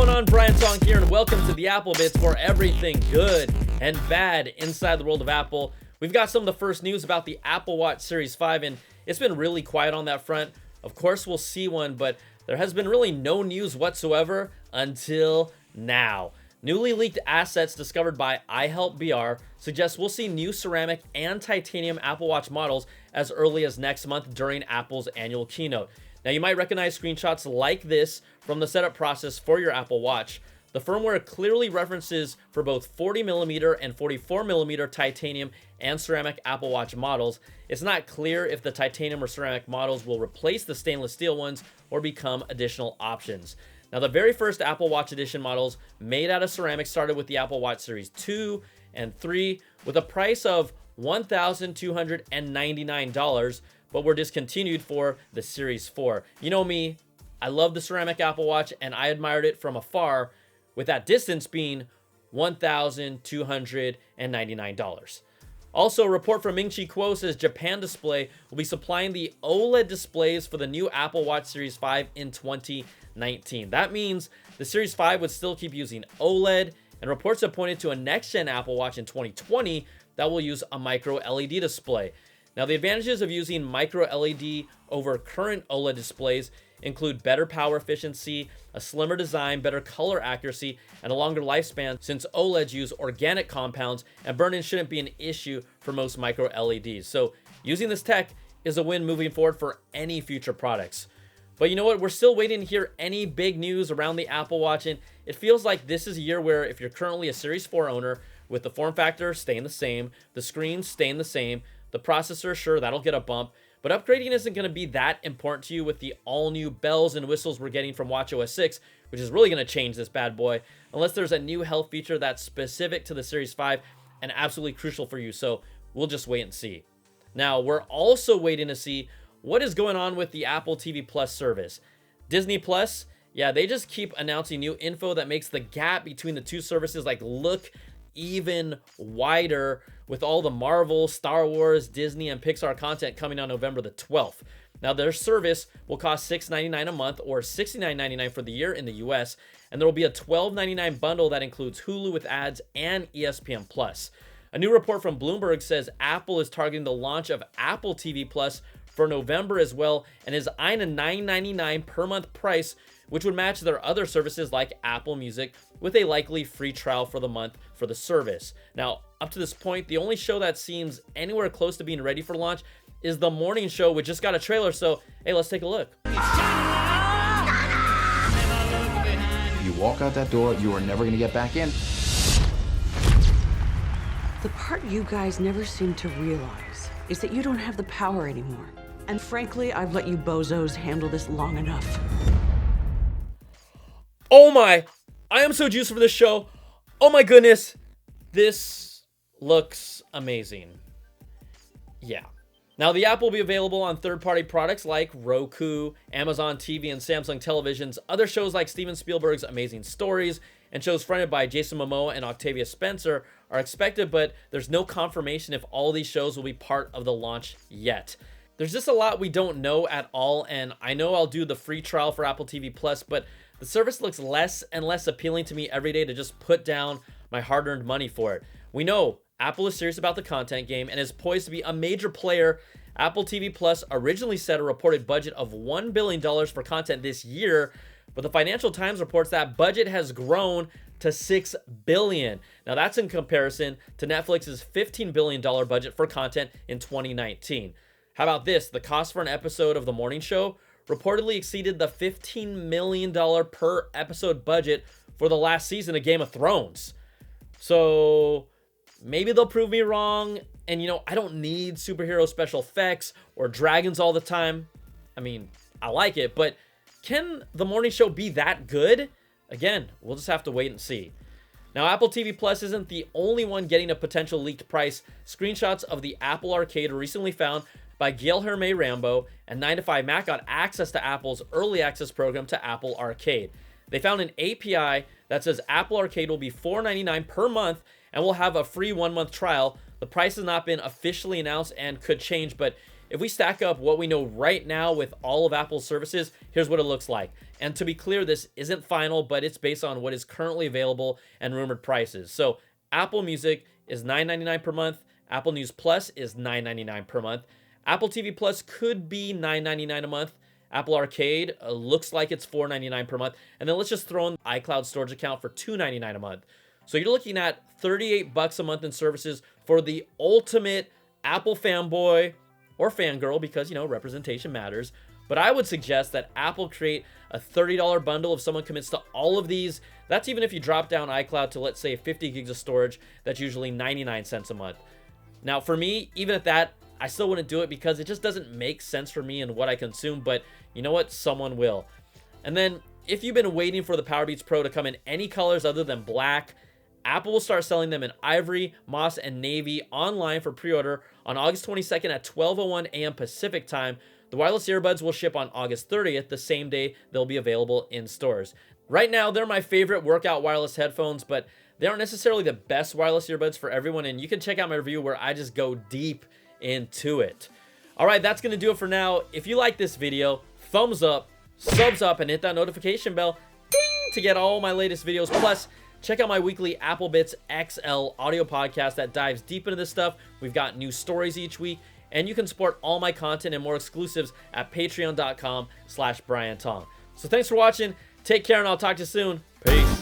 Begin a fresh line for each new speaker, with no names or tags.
going on? Brian Tong here, and welcome to the Apple Bits for everything good and bad inside the world of Apple. We've got some of the first news about the Apple Watch Series 5, and it's been really quiet on that front. Of course, we'll see one, but there has been really no news whatsoever until now. Newly leaked assets discovered by iHelpBR suggest we'll see new ceramic and titanium Apple Watch models as early as next month during Apple's annual keynote. Now, you might recognize screenshots like this from the setup process for your Apple Watch. The firmware clearly references for both 40mm and 44mm titanium and ceramic Apple Watch models. It's not clear if the titanium or ceramic models will replace the stainless steel ones or become additional options. Now, the very first Apple Watch Edition models made out of ceramic started with the Apple Watch Series 2 and 3 with a price of $1,299, but were discontinued for the Series 4. You know me, I love the ceramic Apple Watch and I admired it from afar, with that distance being $1,299. Also, a report from Ming-Chi Kuo says Japan Display will be supplying the OLED displays for the new Apple Watch Series 5 in 2019. That means the Series 5 would still keep using OLED, and reports have pointed to a next-gen Apple Watch in 2020 that will use a micro-LED display. Now, the advantages of using micro-LED over current OLED displays include better power efficiency, a slimmer design, better color accuracy, and a longer lifespan, since OLEDs use organic compounds and burn-in shouldn't be an issue for most micro-LEDs. So using this tech is a win moving forward for any future products. But you know what? We're still waiting to hear any big news around the Apple Watch, and it feels like this is a year where if you're currently a Series 4 owner, with the form factor staying the same, the screen staying the same, the processor, sure, that'll get a bump, but upgrading isn't going to be that important to you with the all-new bells and whistles we're getting from watchOS 6, which is really going to change this bad boy, unless there's a new health feature that's specific to the Series 5 and absolutely crucial for you, so we'll just wait and see. Now, we're also waiting to see what is going on with the Apple TV Plus service. Disney Plus, yeah, they just keep announcing new info that makes the gap between the two services look even wider, with all the Marvel, Star Wars, Disney, and Pixar content coming on November the 12th. Now, their service will cost $6.99 a month or $69.99 for the year in the US, and there will be a $12.99 bundle that includes Hulu with ads and ESPN Plus. A new report from Bloomberg says Apple is targeting the launch of Apple TV Plus for November as well, and is eyeing a $9.99 per month price, which would match their other services like Apple Music, with a likely free trial for the month for the service. Now, up to this point, the only show that seems anywhere close to being ready for launch is The Morning Show, which just got a trailer, so hey, let's take a look.
You walk out that door, you are never going to get back in.
The part you guys never seem to realize is that you don't have the power anymore. And frankly, I've let you bozos handle this long enough.
Oh my, I am so juiced for this show. Oh my goodness, this looks amazing. Yeah. Now, the app will be available on third-party products like Roku, Amazon TV, and Samsung televisions. Other shows like Steven Spielberg's Amazing Stories and shows fronted by Jason Momoa and Octavia Spencer are expected, but there's no confirmation if all these shows will be part of the launch yet. There's just a lot we don't know at all, and I know I'll do the free trial for Apple TV Plus, but the service looks less and less appealing to me every day to just put down my hard-earned money for it. We know Apple is serious about the content game and is poised to be a major player. Apple TV Plus originally set a reported budget of $1 billion for content this year, but the Financial Times reports that budget has grown to $6 billion. Now, that's in comparison to Netflix's $15 billion budget for content in 2019. How about this? The cost for an episode of The Morning Show reportedly exceeded the $15 million per episode budget for the last season of Game of Thrones. So maybe they'll prove me wrong. And, you know, I don't need superhero special effects or dragons all the time. I mean, I like it, but can The Morning Show be that good? Again, we'll just have to wait and see. Now, Apple TV Plus isn't the only one getting a potential leaked price. Screenshots of the Apple Arcade were recently found by Gail Hermé Rambo, and 9to5Mac got access to Apple's early access program to Apple Arcade. They found an API that says Apple Arcade will be $4.99 per month and will have a free 1-month trial. The price has not been officially announced and could change, but if we stack up what we know right now with all of Apple's services, here's what it looks like. And to be clear, this isn't final, but it's based on what is currently available and rumored prices. So Apple Music is $9.99 per month. Apple News Plus is $9.99 per month. Apple TV Plus could be $9.99 a month. Apple Arcade looks like it's $4.99 per month. And then let's just throw in iCloud storage account for $2.99 a month. So you're looking at $38 a month in services for the ultimate Apple fanboy or fangirl, because, you know, representation matters. But I would suggest that Apple create a $30 bundle if someone commits to all of these. That's even if you drop down iCloud to, let's say, 50 gigs of storage. That's usually 99 cents a month. Now, for me, even at that, I still wouldn't do it because it just doesn't make sense for me and what I consume. But you know what? Someone will. And then if you've been waiting for the Powerbeats Pro to come in any colors other than black, Apple will start selling them in ivory, moss, and navy online for pre-order on August 22nd at 12:01 a.m. Pacific time. The wireless earbuds will ship on August 30th, the same day they'll be available in stores. Right now, they're my favorite workout wireless headphones, but they aren't necessarily the best wireless earbuds for everyone, and you can check out my review where I just go deep into it. All right, that's going to do it for now. If you like this video, thumbs up, subs up, and hit that notification bell ding, to get all my latest videos. Plus, check out my weekly Applebits XL audio podcast that dives deep into this stuff. We've got new stories each week, and you can support all my content and more exclusives at patreon.com/BrianTong. So thanks for watching. Take care, and I'll talk to you soon. Peace.